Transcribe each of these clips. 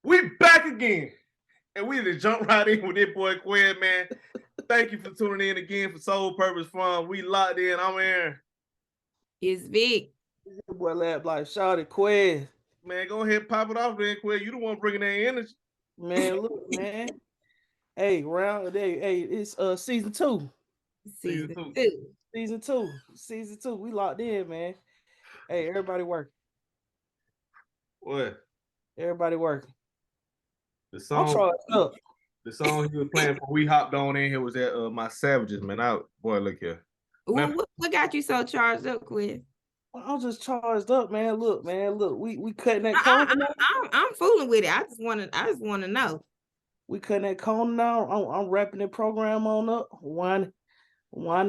We back again. And we just jump right in with this boy Quinn, man. Thank you for tuning in again for Soul Purpose Fun. We locked in. I'm Aaron. It's Vic. This boy Lab like Shawty Quez. Man, go ahead and pop it off then, Quinn. You the one bringing that energy. Man, look, man. Hey, it's season two. Season two. two. Season two. We locked in, man. Hey, everybody working. What? Everybody working. The I'm song, charged up. the song he was playing before we hopped on in here was that My Savages, man. Boy, look here. What got you so charged up, Quinn? I'm just charged up, man. Look, we cutting that cone. I'm fooling with it. I just want to know. We cutting that cone now. I'm wrapping that program on up, winding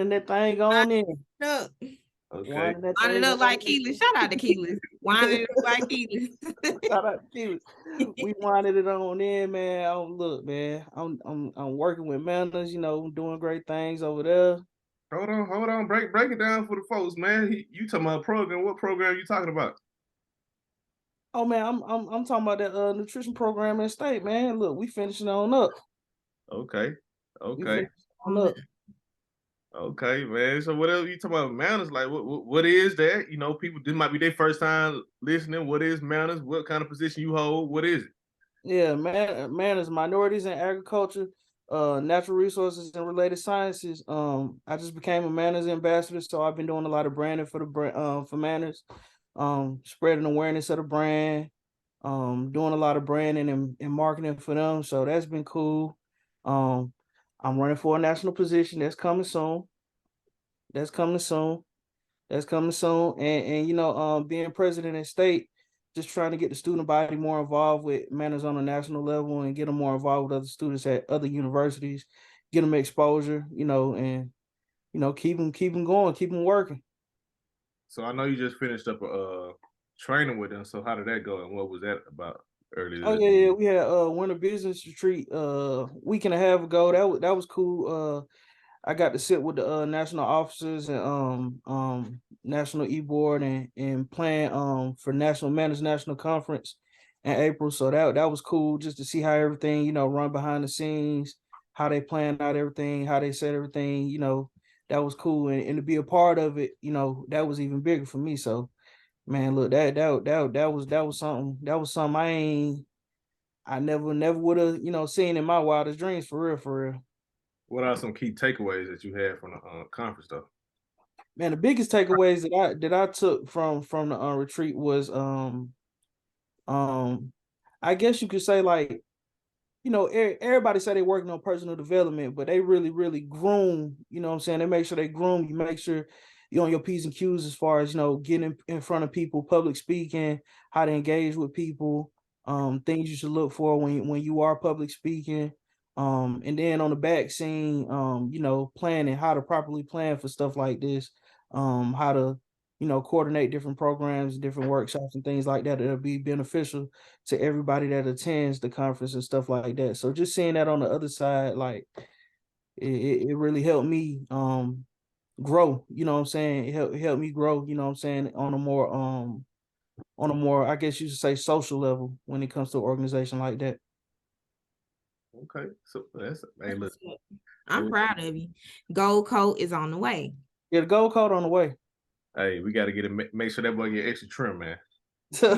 that thing on in. Up. Okay. Winding up like Keelan. Shout out to Keelan. Winding up like Keelan. Shout out to Keelan. We winded it on in, man. Look, man. I'm working with Manners, doing great things over there. Hold on. Break it down for the folks, man. You talking about a program? What program you talking about? Oh man, I'm talking about that nutrition program in state, man. Look, we finishing on up. Okay. Okay, man. So what else you talking about Manners? Like what is that? People, this might be their first time listening. What is Manners? What kind of position you hold? What is it? Yeah, Manners, minorities in agriculture, natural resources and related sciences. I just became a Manners ambassador, so I've been doing a lot of branding for Manners, spreading awareness of the brand, doing a lot of branding and marketing for them. So that's been cool. I'm running for a national position. That's coming soon. And being president in state, just trying to get the student body more involved with Manners on a national level and get them more involved with other students at other universities, get them exposure, and keep them going, keep them working. So I know you just finished up a training with them. So how did that go, and what was that about earlier? Oh yeah, we had winter business retreat week and a half ago. That was cool. I got to sit with the national officers and national e-board and plan for National Manners National Conference in April. So that was cool just to see how everything, run behind the scenes, how they planned out everything, how they said everything, that was cool. And to be a part of it, that was even bigger for me. So man, look, that was something I never would have, seen in my wildest dreams, for real. What are some key takeaways that you had from the conference, though? Man, the biggest takeaways that I took from the retreat was I guess you could say, like, everybody say they working on personal development, but they really groom, what I'm saying? They make sure they groom you, make sure you're on your P's and Q's as far as, getting in front of people, public speaking, how to engage with people, things you should look for when you are public speaking. And then on the back scene, planning, how to properly plan for stuff like this, how to, coordinate different programs, different workshops and things like that that'll be beneficial to everybody that attends the conference and stuff like that. So just seeing that on the other side, like it really helped me grow, you know what I'm saying? It helped me grow, you know what I'm saying, on a more, I guess you should say, social level when it comes to an organization like that. Okay, so look. I'm proud of you. Gold coat is on the way. Yeah, the gold coat on the way. Hey, we got to get it. Make sure that boy get extra trim, man. What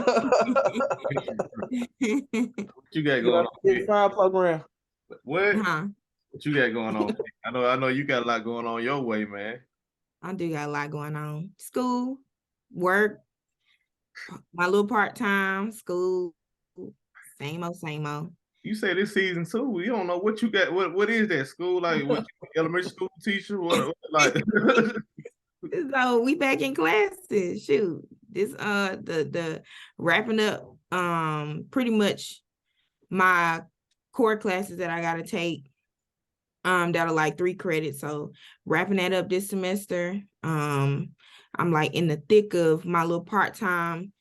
you got going on? Fire program. What? What you got going on? I know you got a lot going on your way, man. I do got a lot going on. School, work, my little part-time, school, same old. You say this season 2. We don't know what you got. What is that school like? What elementary school teacher? What like? So we back in classes. Shoot, this the wrapping up pretty much my core classes that I gotta take that are like 3 credits. So wrapping that up this semester. I'm like in the thick of my little part-time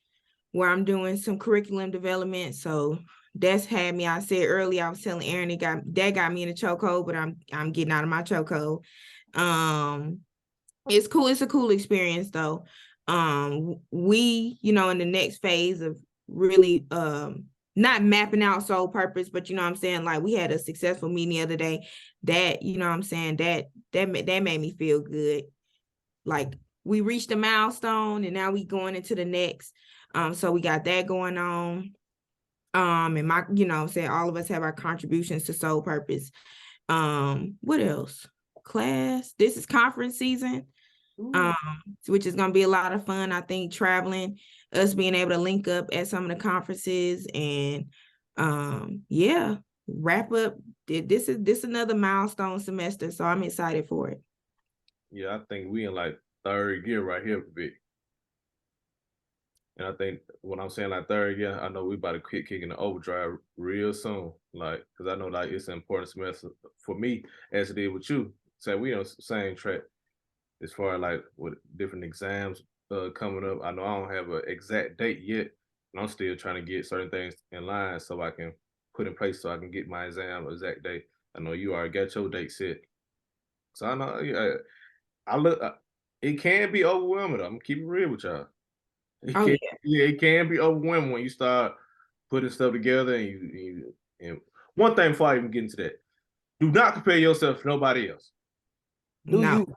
where I'm doing some curriculum development. So that's had me. I said earlier, I was telling Aaron, that got me in a chokehold, but I'm getting out of my chokehold. It's cool. It's a cool experience though. We, in the next phase of really not mapping out sole purpose, but you know what I'm saying? Like we had a successful meeting the other day that, you know what I'm saying, that made me feel good. Like we reached a milestone and now we going into the next. So we got that going on. And my, you know, say all of us have our contributions to sole purpose. What else? Class. This is conference season. Which is gonna be a lot of fun. I think traveling, us being able to link up at some of the conferences and yeah, wrap up. This is another milestone semester, so I'm excited for it. Yeah, I think we in like third gear right here, Vic. And I think when I'm saying like third year, I know we about to quit kicking the overdrive real soon. Like, cause I know like it's an important semester for me as it is with you. So we on the same track as far as like with different exams coming up. I know I don't have an exact date yet, and I'm still trying to get certain things in line so I can put in place so I can get my exam exact date. I know you already got your date set. So I know I look it can be overwhelming. I'm keeping it real with y'all. Oh yeah. Yeah, it can be overwhelming when you start putting stuff together and and one thing before I even get into that, do not compare yourself to nobody else. Do No. you?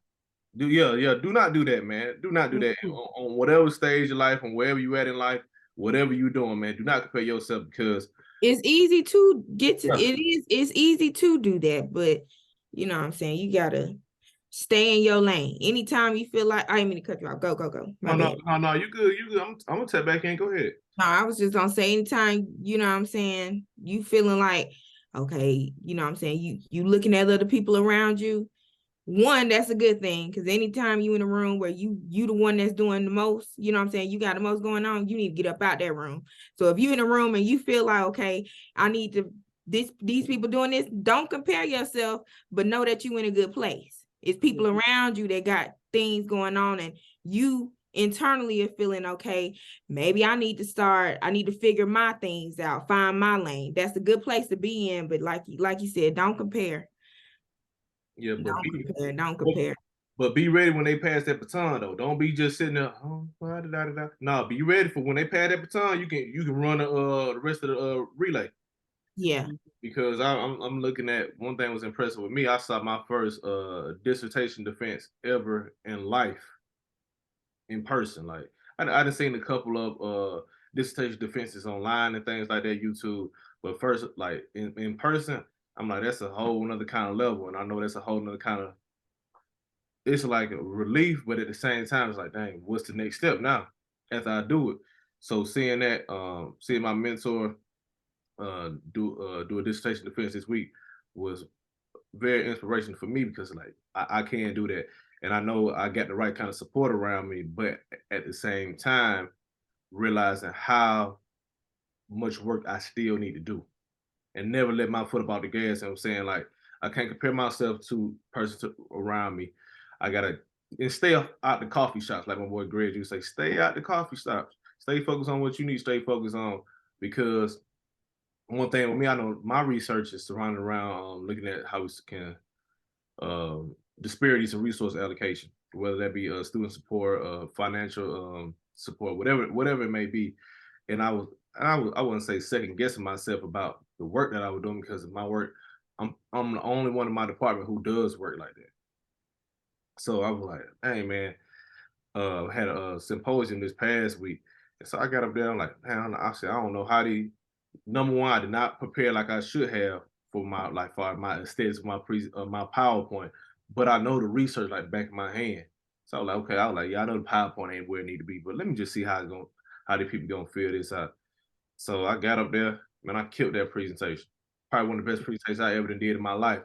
Do not do that, man. Do not do that on whatever stage of life, on wherever you at in life, whatever you're doing, man. Do not compare yourself because It's easy to get to Yeah. it's easy to do that, but you know what I'm saying, you gotta stay in your lane. Anytime you feel like I didn't mean to cut you off. Go. My bad. no, you good, you good. I'm gonna tap back in. Go ahead. No, I was just gonna say anytime, you know what I'm saying, you feeling like, okay, you know what I'm saying, you looking at other people around you, one, that's a good thing. Cause anytime you in a room where you the one that's doing the most, you know what I'm saying, you got the most going on, you need to get up out that room. So if you in a room and you feel like, okay, I need to these people doing this, don't compare yourself, but know that you in a good place. It's people around you that got things going on and you internally are feeling okay, maybe I need to figure my things out, find my lane. That's a good place to be in, but like you said, don't compare. Yeah, but Don't compare. But be ready when they pass that baton though. Don't be just sitting there. No, be ready for when they pass that baton. You can run the rest of the relay. Yeah. Because I'm looking at one thing was impressive with me. I saw my first dissertation defense ever in life in person. Like I done seen a couple of dissertation defenses online and things like that, YouTube. But first, like in person, I'm like, that's a whole nother kind of level. And I know that's a whole nother kind of it's like a relief, but at the same time, it's like, dang, what's the next step now after I do it? So seeing that, seeing my mentor do a dissertation defense this week was very inspirational for me because like I can do that, and I know I got the right kind of support around me, but at the same time, realizing how much work I still need to do, and never let my foot about the gas. And I'm saying like I can't compare myself to persons around me. I gotta and stay out the coffee shops, like my boy Greg used to say, stay out the coffee shops. Stay focused on what you need. Stay focused on because one thing with me, I know my research is surrounded around looking at how we can disparities in resource allocation, whether that be student support, financial support, whatever it may be. And I wouldn't say second guessing myself about the work that I was doing because of my work. I'm the only one in my department who does work like that. So I was like, hey man, had a symposium this past week. And so I got up there, I'm like, man, I said, I don't know how the number one, I did not prepare like I should have for my aesthetics, my PowerPoint, but I know the research like back of my hand. So I was like, yeah, I know the PowerPoint ain't where it need to be, but let me just see how the people gonna feel this out. So I got up there, man, I killed that presentation. Probably one of the best presentations I ever did in my life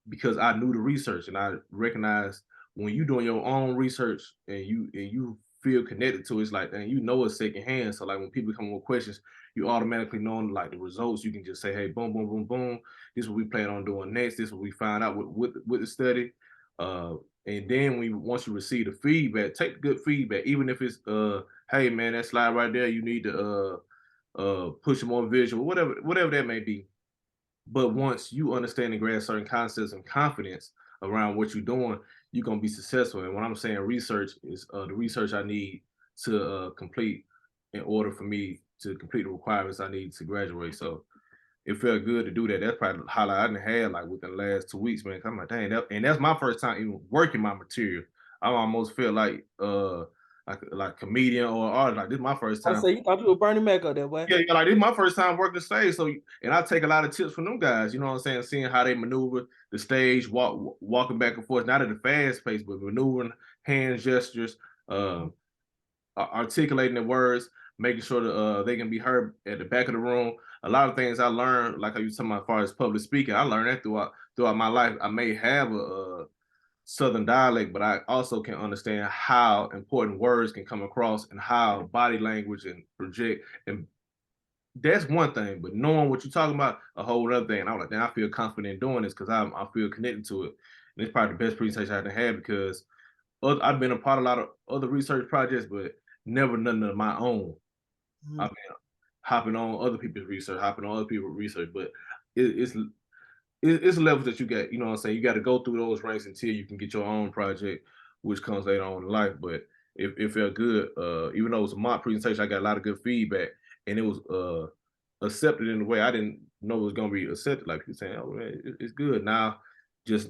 because I knew the research and I recognized when you doing your own research and you feel connected to it, it's like and you know it's secondhand. So like when people come with questions, you automatically know like the results. You can just say, hey, boom, boom, boom, boom. This is what we plan on doing next. This is what we find out with the study. And then once you receive the feedback, take the good feedback, even if it's hey man, that slide right there, you need to push more visual, whatever that may be. But once you understand and grasp certain concepts and confidence around what you're doing, you're gonna be successful. And when I'm saying research is the research I need to complete in order for me to complete the requirements I need to graduate. So it felt good to do that. That's probably the highlight I done had like within the last 2 weeks, man. I'm like, dang, and that's my first time even working my material. I almost feel like comedian or artist. Like this is my first I time. say you thought you were Bernie Mac up there, boy. Yeah, like this is my first time working the stage. So and I take a lot of tips from them guys, you know what I'm saying? Seeing how they maneuver the stage, walking back and forth, not at a fast pace, but maneuvering hand gestures, articulating the words, making sure that they can be heard at the back of the room. A lot of things I learned, like how you talking about as far as public speaking, I learned that throughout my life. I may have a Southern dialect, but I also can understand how important words can come across and how body language and project. And that's one thing, but knowing what you're talking about, a whole other thing. And I'm like, damn, I feel confident in doing this because I feel connected to it. And it's probably the best presentation I had to have because I've been a part of a lot of other research projects, but never nothing of my own. Mhm. I've been hopping on other people's research, hopping on other people's research, but it's it's levels that you got, you know what I'm saying? You got to go through those ranks until you can get your own project, which comes later on in life. But it felt good. Even though it was a mock presentation, I got a lot of good feedback and it was accepted in a way I didn't know it was gonna be accepted. Like people saying, oh man, it's good. Now just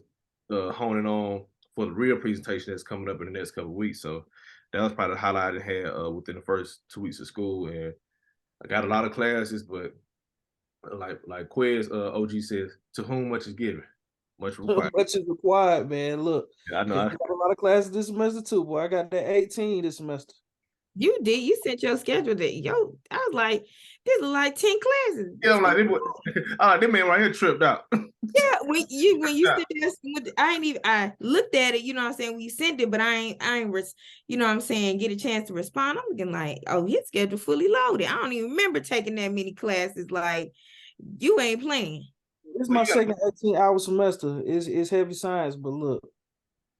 honing on for the real presentation that's coming up in the next couple of weeks. So that was probably the highlight I had within the first 2 weeks of school. And I got a lot of classes, but like Quiz OG says, to whom much is given, much required. Much is required, man. Look, Yeah, I know. I got a lot of classes this semester too, boy. I got that 18 this semester. You did. You sent your schedule to yo. I was like, this is like 10 classes. Yeah, I'm like, this man right here tripped out. Yeah, when you sent this, I looked at it, you know what I'm saying, when you sent it, but I ain't you know what I'm saying, get a chance to respond. I'm looking like, oh, his schedule fully loaded. I don't even remember taking that many classes. Like, you ain't playing. It's my second 18-hour semester. It's heavy science, but look.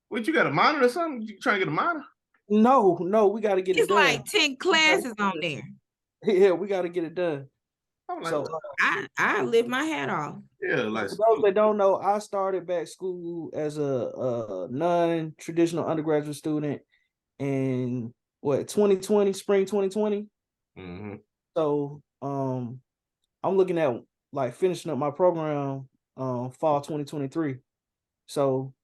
What, you got a minor or something? You trying to get a minor? No, we got to get it done. It's like 10 classes on there. Yeah, we got to get it done. Like, so I lift my hat off. Yeah, like for those that don't know, I started back school as a non-traditional undergraduate student in 2020, spring 2020. Mm-hmm. So I'm looking at like finishing up my program fall 2023. So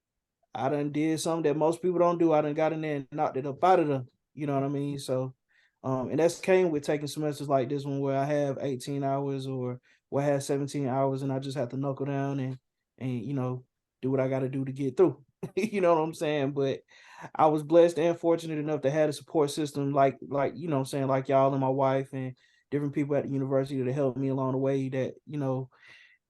I done did something that most people don't do. I done got in there and knocked it up out of them. You know what I mean? So and that's came with taking semesters like this one where I have 18 hours or where I have 17 hours and I just have to knuckle down and you know do what I gotta do to get through. You know what I'm saying? But I was blessed and fortunate enough to have a support system like you know what I'm saying, like y'all and my wife and different people at the university to help me along the way that, you know,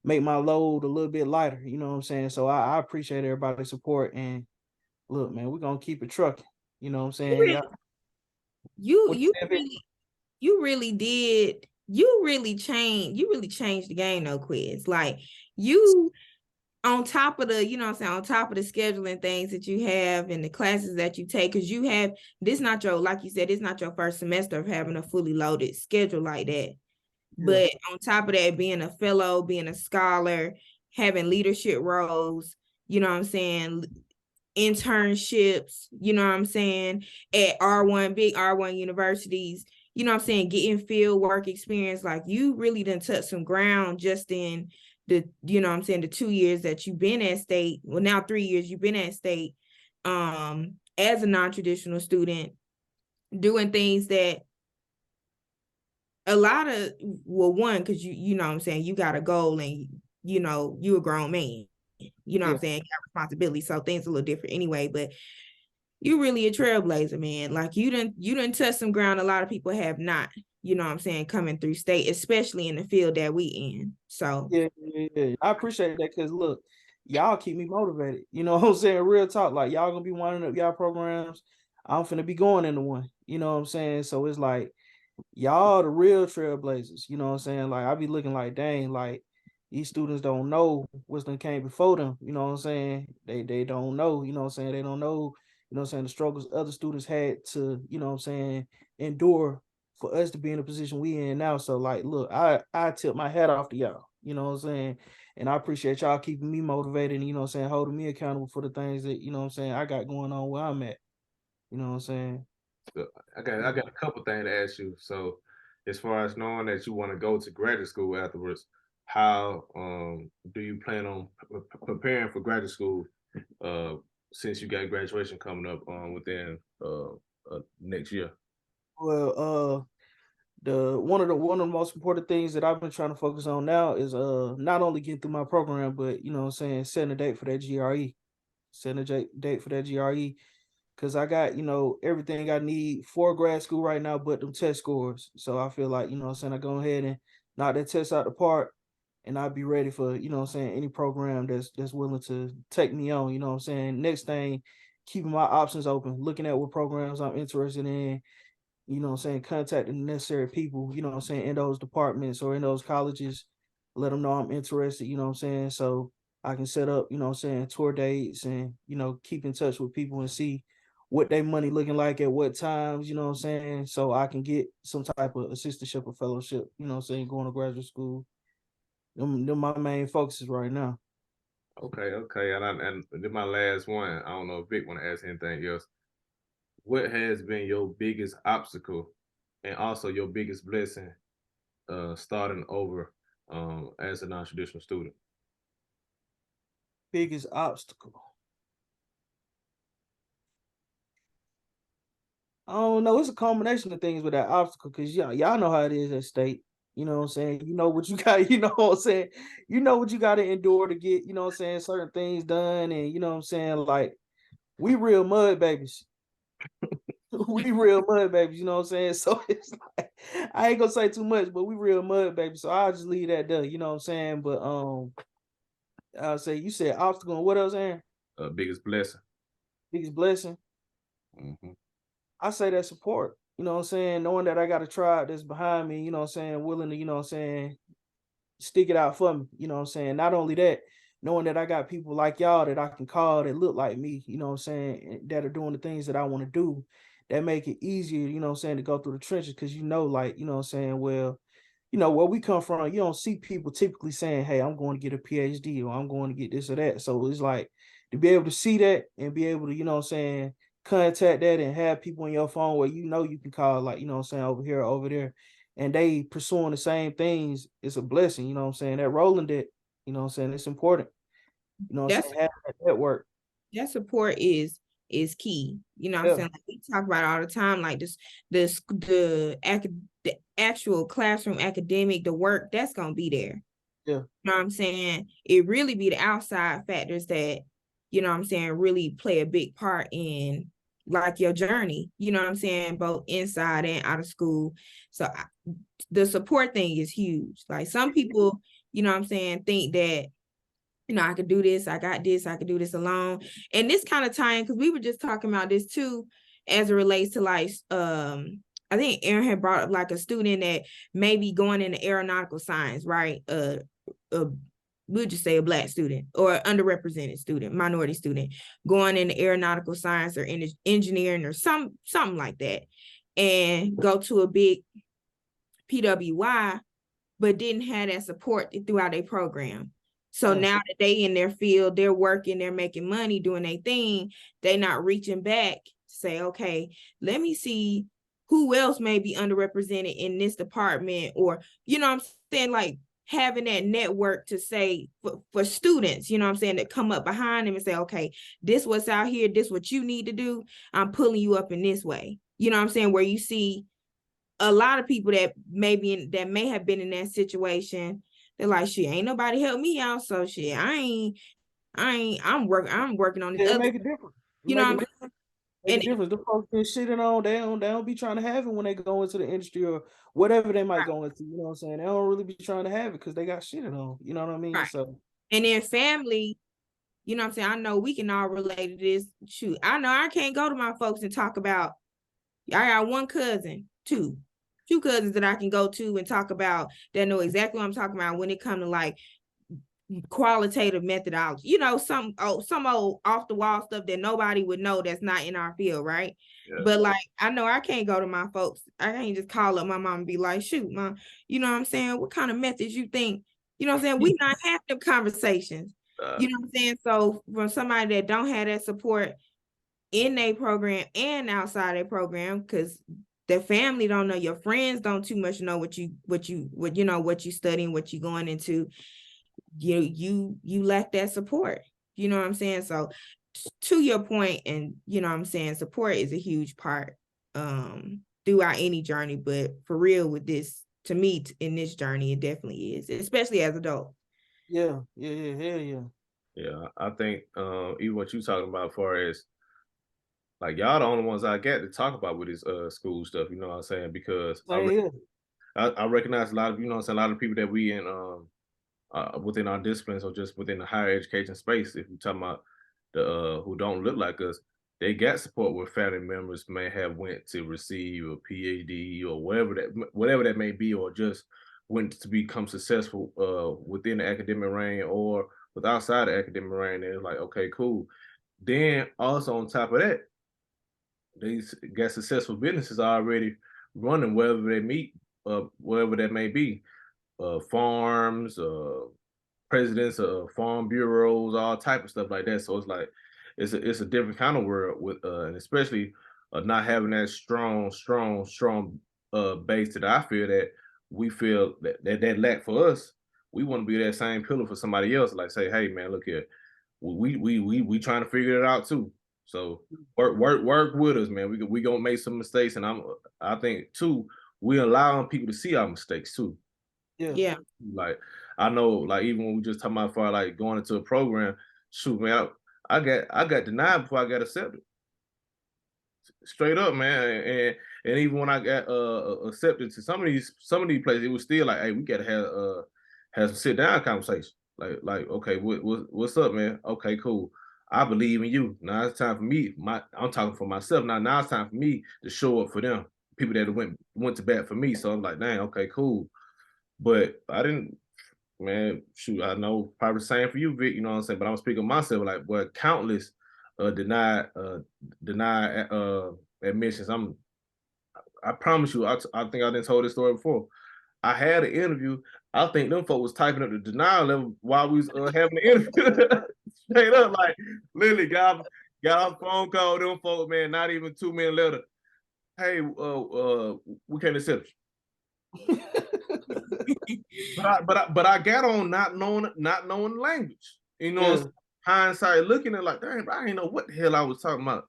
make my load a little bit lighter. You know what I'm saying? So I appreciate everybody's support and look, man, we're gonna keep it trucking. You know what I'm saying? You really did. You really changed the game, though, Quiz. Like you on top of the, you know what I'm saying, on top of the scheduling things that you have and the classes that you take, because you have this not your, like you said, it's not your first semester of having a fully loaded schedule like that. Yeah. But on top of that, being a fellow, being a scholar, having leadership roles, you know what I'm saying, internships, you know what I'm saying, at big R1 universities, you know what I'm saying, getting field work experience. Like you really done touched some ground just in the, you know what I'm saying, the 2 years that you've been at state. Well, now 3 years you've been at state as a non-traditional student, doing things that a lot of, well, one, because you know what I'm saying, you got a goal and you know you a grown man, you know what I'm saying, got responsibility, so things a little different anyway. But you really a trailblazer, man. Like you didn't touch some ground a lot of people have not, you know what I'm saying, coming through state, especially in the field that we in. So yeah. I appreciate that because look, y'all keep me motivated. You know what I'm saying? Real talk. Like y'all gonna be winding up y'all programs. I'm finna be going into one. You know what I'm saying? So it's like y'all the real trailblazers. You know what I'm saying? Like I be looking like, dang, like these students don't know what's done came before them. You know what I'm saying? They don't know. You know what I'm saying? They don't know. You know what I'm saying? The struggles other students had to, you know what I'm saying, endure for us to be in the position we in now. So like, look, I tip my hat off to y'all. You know what I'm saying? And I appreciate y'all keeping me motivated and, you know what I'm saying, holding me accountable for the things that, you know what I'm saying, I got going on where I'm at. You know what I'm saying? I got a couple things to ask you. So as far as knowing that you want to go to graduate school afterwards, how do you plan on preparing for graduate school uh, since you got graduation coming up within next year? Well, one of the most important things that I've been trying to focus on now is not only getting through my program, but you know what I'm saying, setting a date for that GRE. Setting a date for that GRE. Cause I got, everything I need for grad school right now, but them test scores. So I feel like, you know what I'm saying, I go ahead and knock that test out the park and I'll be ready for, you know what I'm saying, any program that's willing to take me on, you know what I'm saying. Next thing, keeping my options open, looking at what programs I'm interested in, you know what I'm saying, contacting the necessary people, you know what I'm saying, in those departments or in those colleges, let them know I'm interested, you know what I'm saying. So I can set up, you know what I'm saying, tour dates and, keep in touch with people and see what their money looking like at what times, you know what I'm saying. So I can get some type of assistantship or fellowship, you know what I'm saying, going to graduate school. Them my main focuses right now. Okay, okay, and then my last one. I don't know if Vic want to ask anything else. What has been your biggest obstacle, and also your biggest blessing, starting over as a non-traditional student? Biggest obstacle. I don't know. It's a combination of things with that obstacle because y'all know how it is at state. You know what I'm saying? You know what you got, you know what I'm saying? You know what you got to endure to get, you know what I'm saying, certain things done. And you know what I'm saying? Like, we real mud babies. We real mud babies, you know what I'm saying? So it's like, I ain't gonna say too much, but we real mud babies. So I'll just leave that there, you know what I'm saying? But I'll say you said obstacle and what else, Aaron? Biggest blessing. Biggest blessing. Mm-hmm. I say that support. You know what I'm saying? Knowing that I got a tribe that's behind me, you know what I'm saying, willing to, you know what I'm saying, stick it out for me. You know what I'm saying? Not only that, knowing that I got people like y'all that I can call that look like me, you know what I'm saying, that are doing the things that I want to do, that make it easier, you know what I'm saying, to go through the trenches. Cause like, you know what I'm saying, well, where we come from, you don't see people typically saying, hey, I'm going to get a PhD or I'm going to get this or that. So it's like to be able to see that and be able to, you know what I'm saying, contact that and have people on your phone where you can call, like, you know what I'm saying, over here or over there, and they pursuing the same things, it's a blessing, you know what I'm saying? That rolling debt, you know what I'm saying, it's important. You know what I'm That's saying? Have that network. that support is key. You know what I'm Yeah, saying? Like we talk about it all the time, like the actual classroom academic, the work that's gonna be there. yeah. You know what I'm saying? It really be the outside factors that, you know what I'm saying, really play a big part in like your journey, you know what I'm saying, both inside and out of school. So the support thing is huge. Like some people, you know what I'm saying, think that, I could do this, I got this, I could do this alone. And this kind of time, because we were just talking about this too, as it relates to like I think Aaron had brought up like a student that may be going into aeronautical science, right? We'll just say a Black student or underrepresented student, minority student, going into aeronautical science or in engineering or something like that, and go to a big PWI, but didn't have that support throughout their program. So now that they in their field, they're working, they're making money, doing their thing, they not reaching back to say, okay, let me see who else may be underrepresented in this department, or, you know what I'm saying, like having that network to say for students, you know what I'm saying, that come up behind them and say, okay, this what's out here, this what you need to do, I'm pulling you up in this way. You know what I'm saying, where you see a lot of people that may have been in that situation, they're like, shit, ain't nobody help me out. So shit, I'm working on this Yeah, it other, make a difference. you know what I'm Make a saying? difference. The folks been shitting on, they don't be trying to have it when they go into the industry or whatever they might go into. You know what I'm saying? They don't really be trying to have it because they got shitted on. You know what I mean? Right. So And then family, you know what I'm saying? I know we can all relate to this. Shoot, I know I can't go to my folks and talk about, I got one cousin, two cousins that I can go to and talk about that know exactly what I'm talking about when it comes to like qualitative methodology, some old off the wall stuff that nobody would know that's not in our field, right? Yeah. But like, I know I can't go to my folks. I can't just call up my mom and be like, shoot, mom, you know what I'm saying? What kind of methods you think? You know what I'm saying? We not having them conversations. You know what I'm saying? So from somebody that don't have that support in their program and outside their program, because the family don't know, your friends don't too much know what you studying, what you going into. You lack that support. You know what I'm saying? So to your point, and you know what I'm saying, support is a huge part throughout any journey, but for real with this, to me, in this journey, it definitely is, especially as adults. Yeah. Yeah, I think even what you talking about, as far as like y'all the only ones I get to talk about with this school stuff. You know what I'm saying? Because I recognize a lot of, you know what I'm saying, a lot of people that we in within our disciplines or just within the higher education space. If you're talking about the who don't look like us, they got support where family members may have went to receive a PhD or whatever that may be, or just went to become successful within the academic range or with outside the academic range. And it's like, okay, cool. Then also on top of that, they got successful businesses already running wherever they meet, wherever that may be, farms, presidents of farm bureaus, all type of stuff like that. So it's like it's a different kind of world with and especially not having that strong base that I feel that we feel that lack for us. We want to be that same pillar for somebody else. Like say, hey man, look here, we trying to figure it out too. So work with us, man. We gonna make some mistakes, and I think too we allowing people to see our mistakes too. Yeah. Like I know, like even when we just talking about for like going into a program, shoot man, I got denied before I got accepted. Straight up, man. And even when I got accepted to some of these places, it was still like, hey, we gotta have some sit down conversation. Like okay, what's up, man? Okay, cool. I believe in you. Now it's time for me. I'm talking for myself. Now it's time for me to show up for them. People that went to bat for me. So I'm like, dang, okay, cool. But I didn't, man, shoot, I know probably the same for you, Vic, you know what I'm saying? But I'm speaking of myself, like, boy, countless denied admissions. I promise you, I think I didn't told this story before. I had an interview. I think them folks was typing up the denial level while we was having the interview. Straight up, like literally got off phone call, them folks, man, not even 2 minutes later. Hey, we can't accept you. but I got on not knowing the language. You know, Yeah. hindsight looking at like, dang, I didn't know what the hell I was talking about.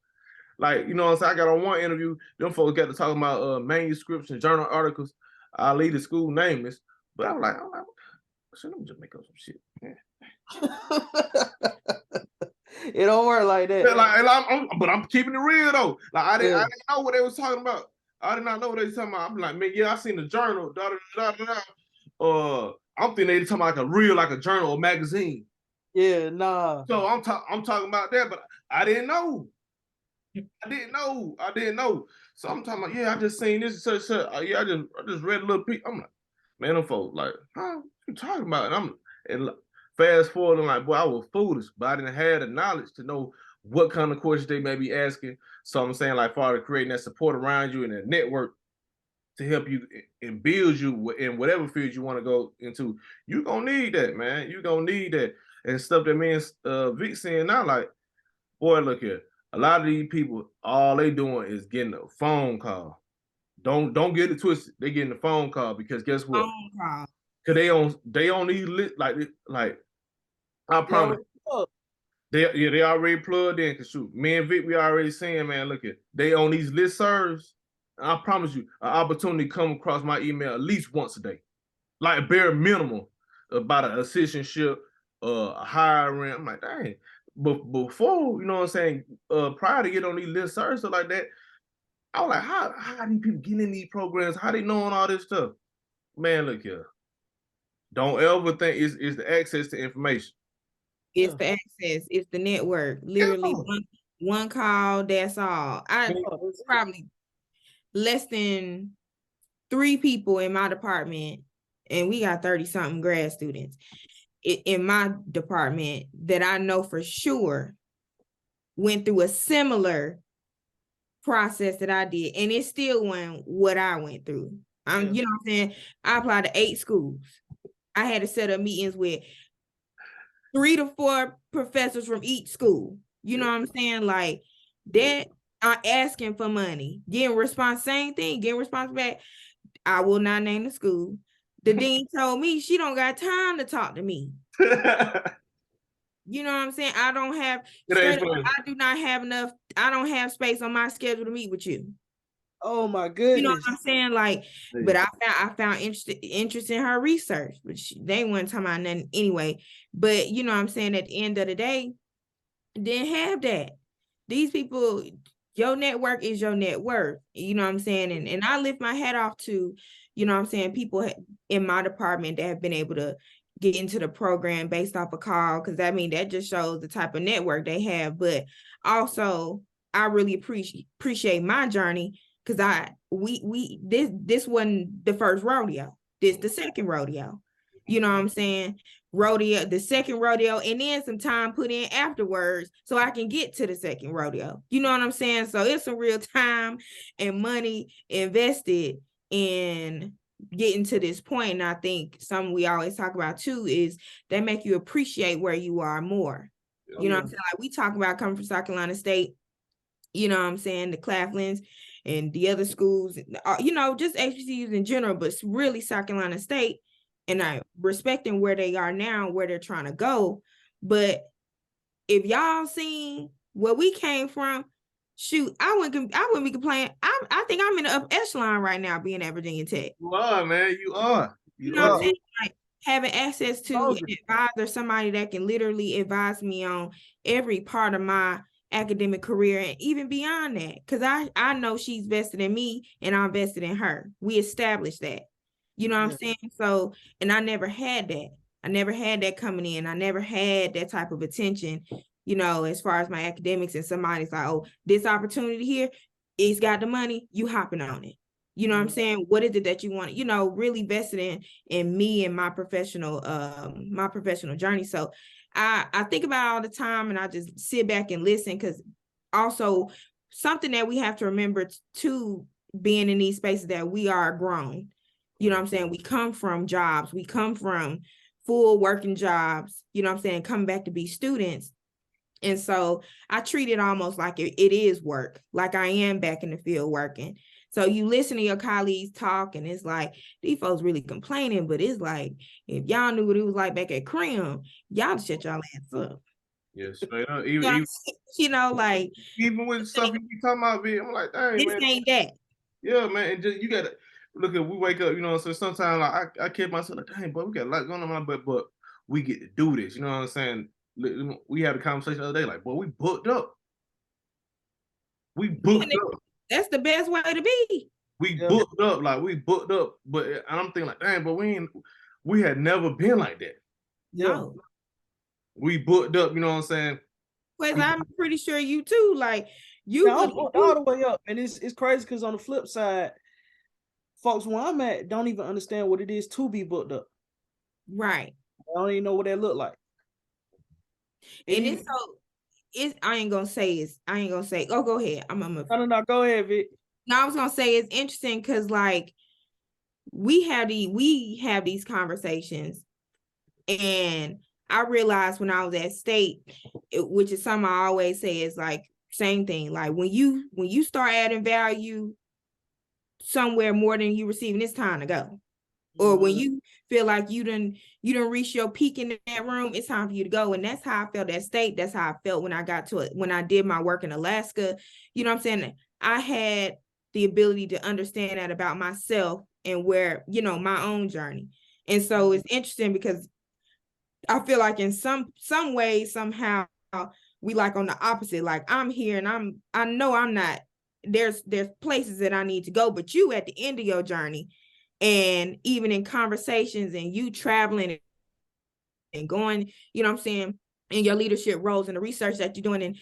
Like, you know what I'm saying? I got on one interview, them folks got to talking about manuscripts and journal articles. I leave the school nameless, but I'm like, let me just make up some shit. It don't work like that. Yeah, but I'm keeping it real though. Like I didn't know what they was talking about. I did not know what they was talking about. I'm like, man, yeah, I seen the journal. I'm thinking they talking about like a journal or magazine. Yeah, nah. So I'm talking about that, but I didn't know. I didn't know. So I'm talking about, yeah, I just seen this such. Yeah, I just read a little piece. I'm like, man, them folks like, huh? What you talking about? And fast forward, I'm like, boy, I was foolish, but I didn't have the knowledge to know what kind of questions they may be asking. So I'm saying, like, far as creating that support around you and that network to help you and build you in whatever field you want to go into, you're gonna need that, man. You're gonna need that. And stuff that me and Vic saying now, like, boy, look here. A lot of these people, all they doing is getting a phone call. Don't get it twisted. They getting a phone call because guess what? Phone call. Cause they on these like I promise. They already plugged in. Cause shoot, me and Vic, we already saying, man, look at they on these listservs. I promise you, an opportunity come across my email at least once a day, like bare minimum about an assistantship, a hiring. I'm like, dang. But before, you know what I'm saying, prior to get on these listservs stuff like that, I was like, how these people getting in these programs? How they knowing all this stuff? Man, look here. Don't ever think it's the access to information. It's the access. It's the network. Literally one call. That's all. I probably less than 3 people in my department, and we got 30-something grad students in my department that I know for sure went through a similar process that I did, and it still wasn't what I went through. You know what I'm saying? I applied to 8 schools. I had to set up meetings with 3 to 4 professors from each school. You know what I'm saying? Like that asking for money, getting response, same thing, getting response back. I will not name the school. The dean told me she don't got time to talk to me. You know what I'm saying? I don't have straight up, I do not have enough, I don't have space on my schedule to meet with you. Oh my You goodness. know what I'm saying? Like, but I found interest in her research, but they weren't talking about nothing anyway. But you know what I'm saying? At the end of the day, didn't have that. These people, your network is your net worth. You know what I'm saying? And I lift my hat off to, you know what I'm saying, people in my department that have been able to get into the program based off a call, because I mean that just shows the type of network they have. But also, I really appreciate my journey, because this wasn't the first rodeo. This the second rodeo. You know what I'm saying? Rodeo, the second rodeo, and then some time put in afterwards so I can get to the second rodeo. You know what I'm saying? So it's some real time and money invested in getting to this point. And I think something we always talk about too is they make you appreciate where you are more. You know what I'm saying? Like we talk about coming from South Carolina State, you know what I'm saying, the Claflins and the other schools, you know, just HBCUs in general, but really South Carolina State. And I respecting where they are now, where they're trying to go. But if y'all seen where we came from, shoot, I wouldn't be complaining. I think I'm in the upper echelon right now being at Virginia Tech. You are, man. You are. You know what I'm saying? Like having access to an advisor, somebody that can literally advise me on every part of my academic career and even beyond that. Because I know she's vested in me and I'm vested in her. We established that. You know what I'm saying? So, and I never had that. I never had that coming in. I never had that type of attention, you know, as far as my academics, and somebody's like, oh, this opportunity here, it's got the money, you hopping on it. You know what I'm saying? What is it that you want? You know, really vested in me and my professional journey. So I think about it all the time, and I just sit back and listen, because also something that we have to remember too, being in these spaces, that we are grown. You know what I'm saying? We come from jobs. We come from full working jobs, you know what I'm saying, coming back to be students. And so I treat it almost like it is work, like I am back in the field working. So you listen to your colleagues talk, and it's like, these folks really complaining, but it's like, if y'all knew what it was like back at Crim, y'all shut y'all ass up. Yeah, straight up. Even, you know, like, even with stuff you be talking about, I'm like, dang, this man. ain't that. Yeah, man. And just, you got to look at, we wake up, you know, so sometimes like, I kid myself, like, dang, boy, we got a lot going on, but we get to do this. You know what I'm saying? We had a conversation the other day, like, boy, we booked up. We booked up. That's the best way to be. We booked up, like we booked up, but I'm thinking like, dang, but we had never been like that. No. We booked up, you know what I'm saying? Because I'm pretty sure you too, like you all the way up. And it's crazy, because on the flip side, folks where I'm at don't even understand what it is to be booked up. Right. I don't even know what that look like. And it's so I ain't gonna say, oh, go ahead. No, go ahead, Vic. No, I was gonna say it's interesting because like we have these conversations, and I realized when I was at State, which is something I always say, is like same thing. Like when you start adding value somewhere more than you receiving, it's time to go. Or when you feel like you done reach your peak in that room, it's time for you to go. And that's how I felt at State. That's how I felt when I got to it, when I did my work in Alaska. You know what I'm saying? I had the ability to understand that about myself and where, you know, my own journey. And so it's interesting because I feel like in some ways, somehow we like on the opposite. Like I'm here and I know I'm not, there's places that I need to go, but you at the end of your journey, and even in conversations and you traveling and going, you know what I'm saying, in your leadership roles and the research that you're doing, and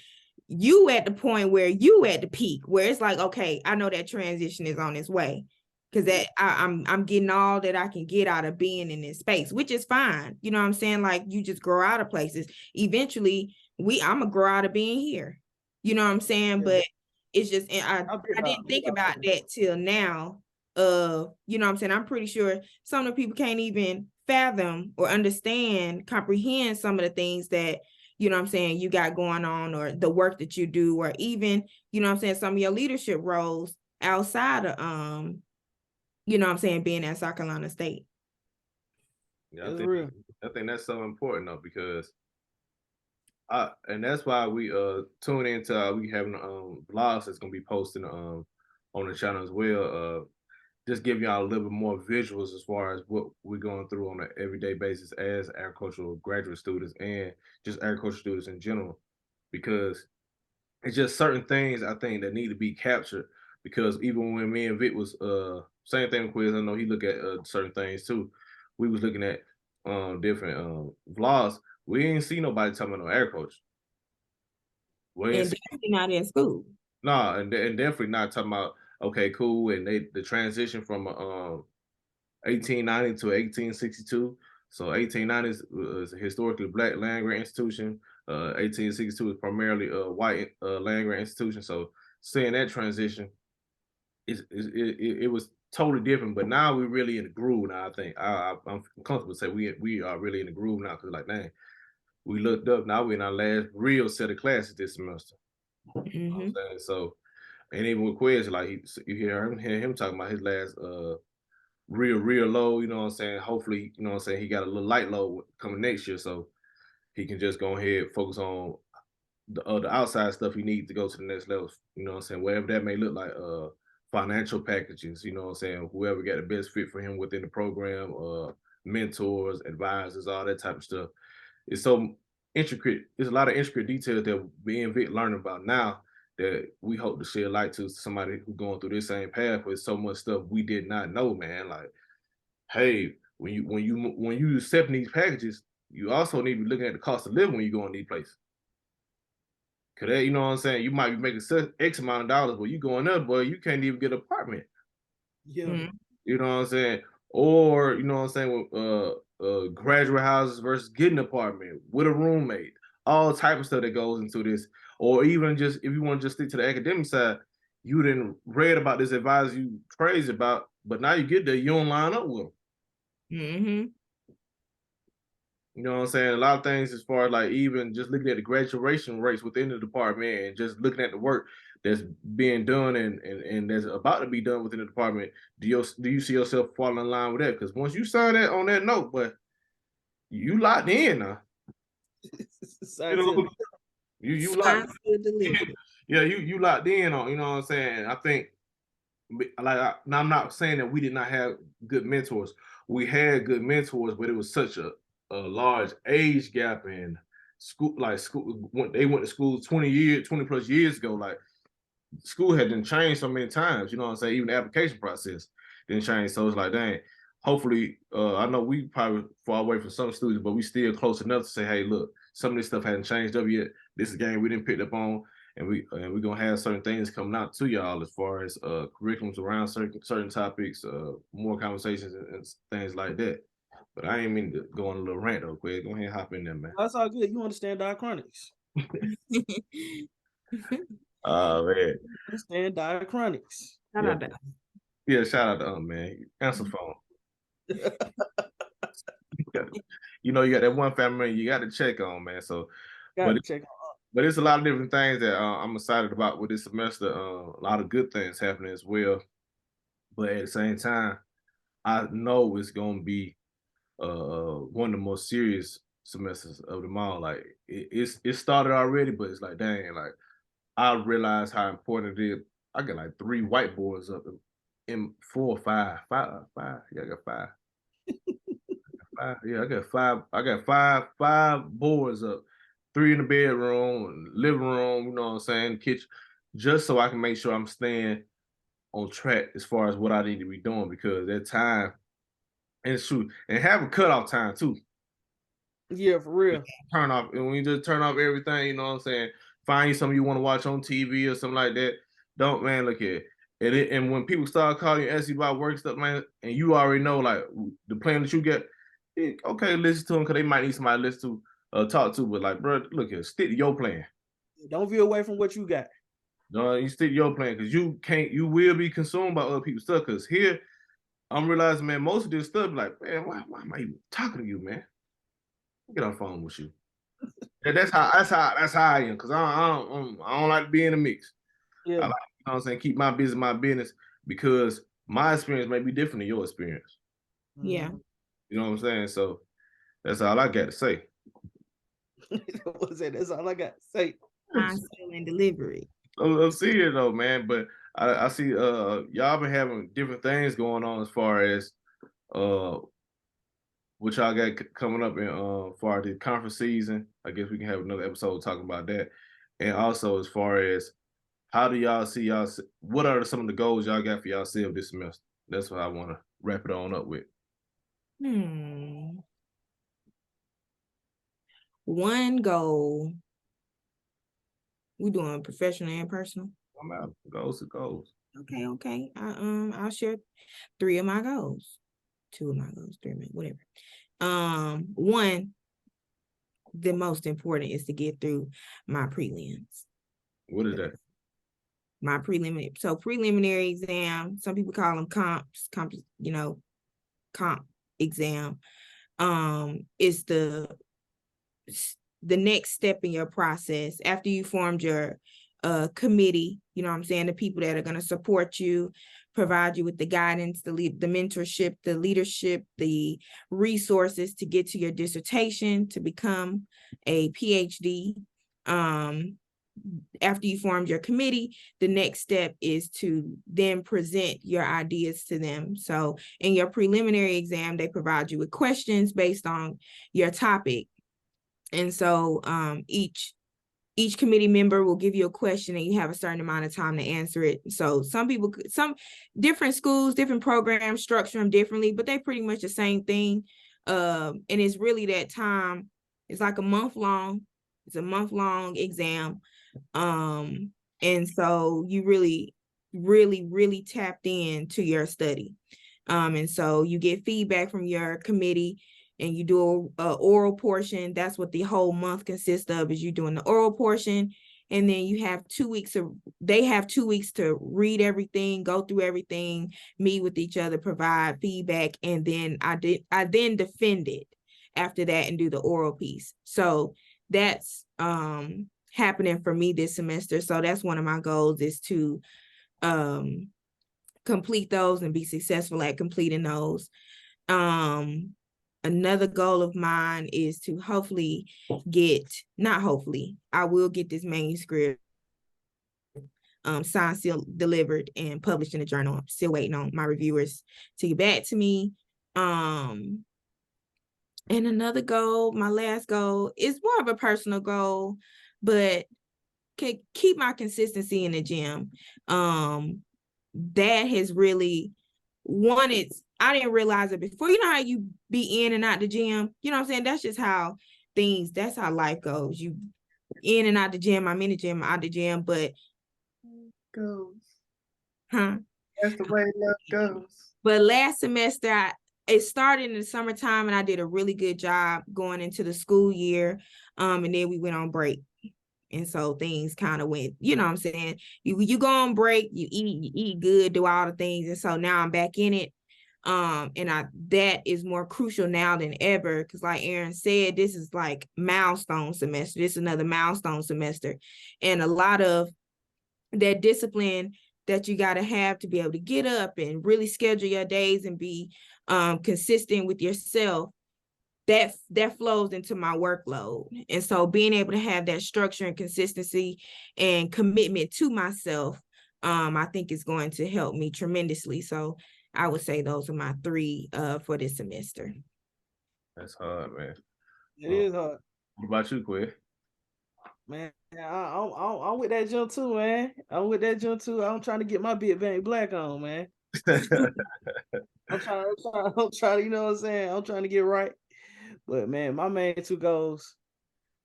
you at the point where you at the peak, where it's like, okay, I know that transition is on its way, because that I'm getting all that I can get out of being in this space, which is fine. You know what I'm saying? Like you just grow out of places. Eventually, I'm gonna grow out of being here. You know what I'm saying? Yeah. But it's just, I didn't think about that till now. You know what I'm saying? I'm pretty sure some of the people can't even fathom or comprehend some of the things that, you know what I'm saying, you got going on, or the work that you do, or even, you know what I'm saying, some of your leadership roles outside of you know what I'm saying, being at South Carolina State. Yeah, That's real. I think that's so important though, because and that's why we tune into we having vlogs that's gonna be posting on the channel as well. Just give y'all a little bit more visuals as far as what we're going through on an everyday basis as agricultural graduate students and just agricultural students in general, because it's just certain things I think that need to be captured. Because even when me and Vic was same thing with Quiz, I know he look at certain things too. We was looking at different vlogs. We ain't see nobody talking about no agriculture. We ain't And see, definitely not in school. nah, and definitely not talking about okay, cool, and the transition from 1890 to 1862. So 1890 is a historically black land grant institution. 1862 is primarily a white land grant institution. So seeing that transition, it was totally different. But now we're really in the groove now. I think I'm comfortable to say we are really in the groove now, because like, dang, we looked up, now we're in our last real set of classes this semester. You know what I'm saying? So, and even with Quiz, like you hear him talking about his last real low, you know what I'm saying? Hopefully, you know what I'm saying, he got a little light load coming next year, so he can just go ahead focus on the outside stuff he needs to go to the next level. You know what I'm saying? Whatever that may look like, financial packages, you know what I'm saying? Whoever got the best fit for him within the program, mentors, advisors, all that type of stuff. It's so intricate. There's a lot of intricate details that me and Vic learning about now that we hope to shed light to somebody who's going through this same path with so much stuff we did not know, man. Like, hey, when you accept these packages, you also need to be looking at the cost of living when you go in these places. Cause that, you know what I'm saying, you might be making X amount of dollars, but you going up, boy, you can't even get an apartment. Yeah. You know what I'm saying? Or, you know what I'm saying, with graduate houses versus getting an apartment with a roommate, all type of stuff that goes into this. Or even just if you want to just stick to the academic side, you didn't read about this advisor you crazy about, but now you get there, you don't line up with them. You know what I'm saying? A lot of things as far as like even just looking at the graduation rates within the department and just looking at the work that's being done and that's about to be done within the department. Do you see yourself falling in line with that? Because once you sign that on that note, but you locked in now. You know, you locked. Yeah, you locked in on. You know what I'm saying? I think like now I'm not saying that we did not have good mentors. We had good mentors, but it was such a large age gap in school. Like school, when they went to school 20 plus years ago. Like school had been changed so many times. You know what I'm saying? Even the application process didn't change. So it's like, dang. Hopefully, I know we probably far away from some students, but we still close enough to say, hey, look, some of this stuff hasn't changed up yet. This is a game we didn't pick up on, and we're gonna have certain things coming out to y'all as far as curriculums around certain topics, more conversations and things like that. But I ain't mean to go on a little rant though, quick. Go ahead and hop in there, man. That's all good. You understand diachronics. Oh man. Understand diachronics. Yeah, shout out to man. Answer phone. You know, you got that one family you got to check on, man. So, but it's a lot of different things that I'm excited about with this semester. A lot of good things happening as well. But at the same time, I know it's gonna be one of the most serious semesters of them all. Like it started already, but it's like, dang, like I realized how important it is. I got like 3 whiteboards up in 4 or 5. Yeah, I got 5. Yeah, I got 5. I got five boards up, 3 in the bedroom, living room. You know what I'm saying, kitchen, just so I can make sure I'm staying on track as far as what I need to be doing, because that time and shoot and have a cutoff time too. Yeah, for real. Turn off, and when you just turn off everything, you know what I'm saying. Find you something you want to watch on TV or something like that. Don't, man, look at it. And when people start calling you, ask you about work stuff, man, and you already know like the plan that you get, okay, listen to them because they might need somebody to listen to, talk to. But like, bro, look here, stick to your plan. Don't veer away from what you got. No, you stick to your plan, because you will be consumed by other people's stuff. Because here, I'm realizing, man, most of this stuff, like, man, why am I even talking to you, man? Get on the phone with you. That's how I am. Cause I don't like to be in the mix. I Yeah. like, you know what I'm saying, keep my business because my experience may be different than your experience. Yeah. Mhm. You know what I'm saying? So that's all I got to say. What was that? That's all I got to say. Console and delivery. I'm seeing it though, man. But I see y'all been having different things going on as far as uh what y'all got coming up in for the conference season. I guess we can have another episode talking about that. And also as far as how do y'all see what are some of the goals y'all got for y'allself this semester? That's what I want to wrap it on up with. One goal. We doing professional and personal. I'm out. Goals to goals. Okay. I'll share 3 of my goals. 2 of my goals, 3 of my, whatever. One, the most important is to get through my prelims. What is that? My preliminary exam, some people call them comp exam. Is the next step in your process after you formed your committee, you know what I'm saying, the people that are going to support you, provide you with the guidance, the mentorship, the leadership, the resources to get to your dissertation, to become a PhD. After you formed your committee, the next step is to then present your ideas to them. So in your preliminary exam, they provide you with questions based on your topic. And so each committee member will give you a question and you have a certain amount of time to answer it. So some different schools, different programs structure them differently, but they pretty much the same thing. And it's really that time. It's like a month long. It's a month-long exam. And so you really, really, really tapped into your study. And so you get feedback from your committee and you do a oral portion. That's what the whole month consists of, is you doing the oral portion. And then you have 2 weeks they have 2 weeks to read everything, go through everything, meet with each other, provide feedback. And then I then defend it after that and do the oral piece. So that's happening for me this semester. So that's one of my goals, is to complete those and be successful at completing those. Another goal of mine is to I will get this manuscript signed, sealed, delivered, and published in the journal. I'm still waiting on my reviewers to get back to me. And another goal, my last goal, is more of a personal goal, but can keep my consistency in the gym. That has really I didn't realize it before. You know how you be in and out the gym? You know what I'm saying? That's just how that's how life goes. You in and out the gym, I'm in the gym, out the gym, but Goes. huh? That's the way love goes. But last semester, it started in the summertime and I did a really good job going into the school year. And then we went on break. And so things kind of went, you know what I'm saying? You go on break, you eat good, do all the things. And so now I'm back in it. And that is more crucial now than ever, because like Aaron said, this is like milestone semester. This is another milestone semester. And a lot of that discipline that you got to have to be able to get up and really schedule your days and be consistent with yourself, that flows into my workload. And so being able to have that structure and consistency and commitment to myself, I think is going to help me tremendously. So I would say those are my 3 for this semester. That's hard, man. It is hard. What about you, Quinn? Man, I'm with that jump too, man. I'm trying to get my Big Bang Black on, man. I'm trying, you know what I'm saying? I'm trying to get right. But man, my main 2 goals.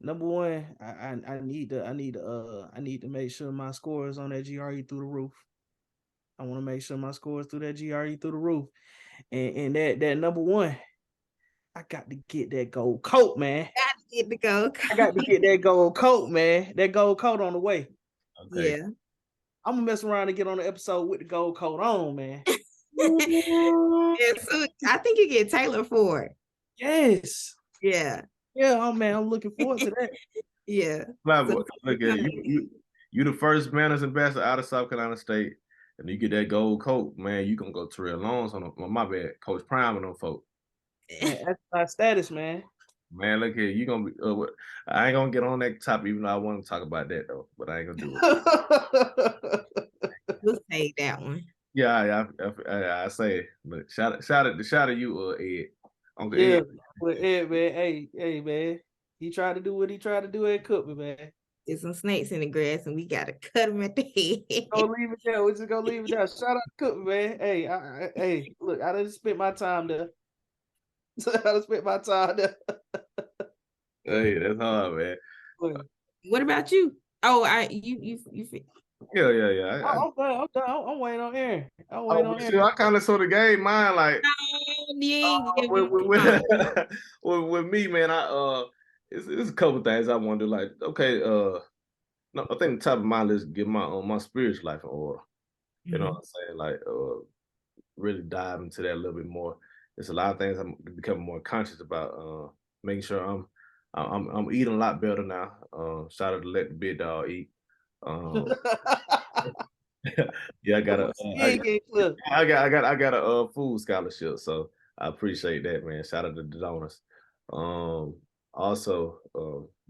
Number 1, I need to make sure my scores on that GRE through the roof. I want to make sure my scores through that GRE through the roof. And that number 1, I got to get that gold coat, man. I got to get that gold coat, man. That gold coat on the way. Okay. Yeah. I'm gonna mess around and get on the episode with the gold coat on, man. Yeah, so I think you get tailored for it. Yes. Yeah. Yeah, oh man, I'm looking forward to that. Yeah. Like, So- look at you the first Manners ambassador out of South Carolina State, and you get that gold coat, man. You gonna go Terrell Lawrence on my bad, Coach Prime and them folk. Man, that's my status, man. Man, look here, you gonna be. I ain't gonna get on that topic, even though I want to talk about that though, but I ain't gonna do it. We'll take that one. Yeah, I say, look, shout out you, Ed. Uncle Yeah, Ed. but Ed, man, hey, man, he tried to do what he tried to do at Cookman, man. There's some snakes in the grass, and we gotta cut them at the head. Go leave it there. We're just gonna leave it there. Shout out to Cookman, man. Hey, hey, look, I done spent my time there. I done spent my time there. Hey, that's hard, man. What about you? Oh, you. Yeah. I'm done. I'm waiting on Aaron. I'm waiting on Aaron. I kind of saw the game, mine like. With me, man, it's a couple things I want to do. Like, okay, no, I think the top of my list is get my spiritual life in order. You know what I'm saying? Like, really dive into that a little bit more. There's a lot of things I'm becoming more conscious about. Making sure I'm eating a lot better now. Shout out to Let the Big Dog Eat. Yeah, I got a food scholarship, so I appreciate that, man. Shout out to the donors. Also,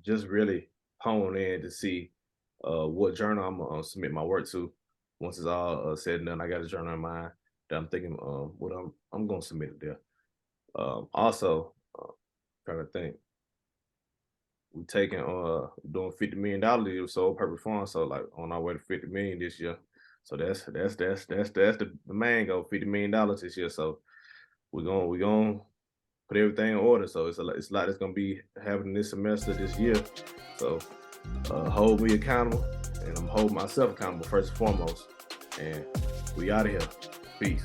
just really hone in to see what journal I'm gonna submit my work to. Once it's all said and done, I got a journal in mind that I'm thinking what I'm gonna submit it there. Also, trying to think. We taking doing $50 million Soul Purpose Farm, so like on our way to 50 million this year. So that's the main goal, $50 million this year. So we're gonna put everything in order. So it's a lot that's gonna be happening this semester, this year. So hold me accountable, and I'm holding myself accountable first and foremost. And we out of here. Peace.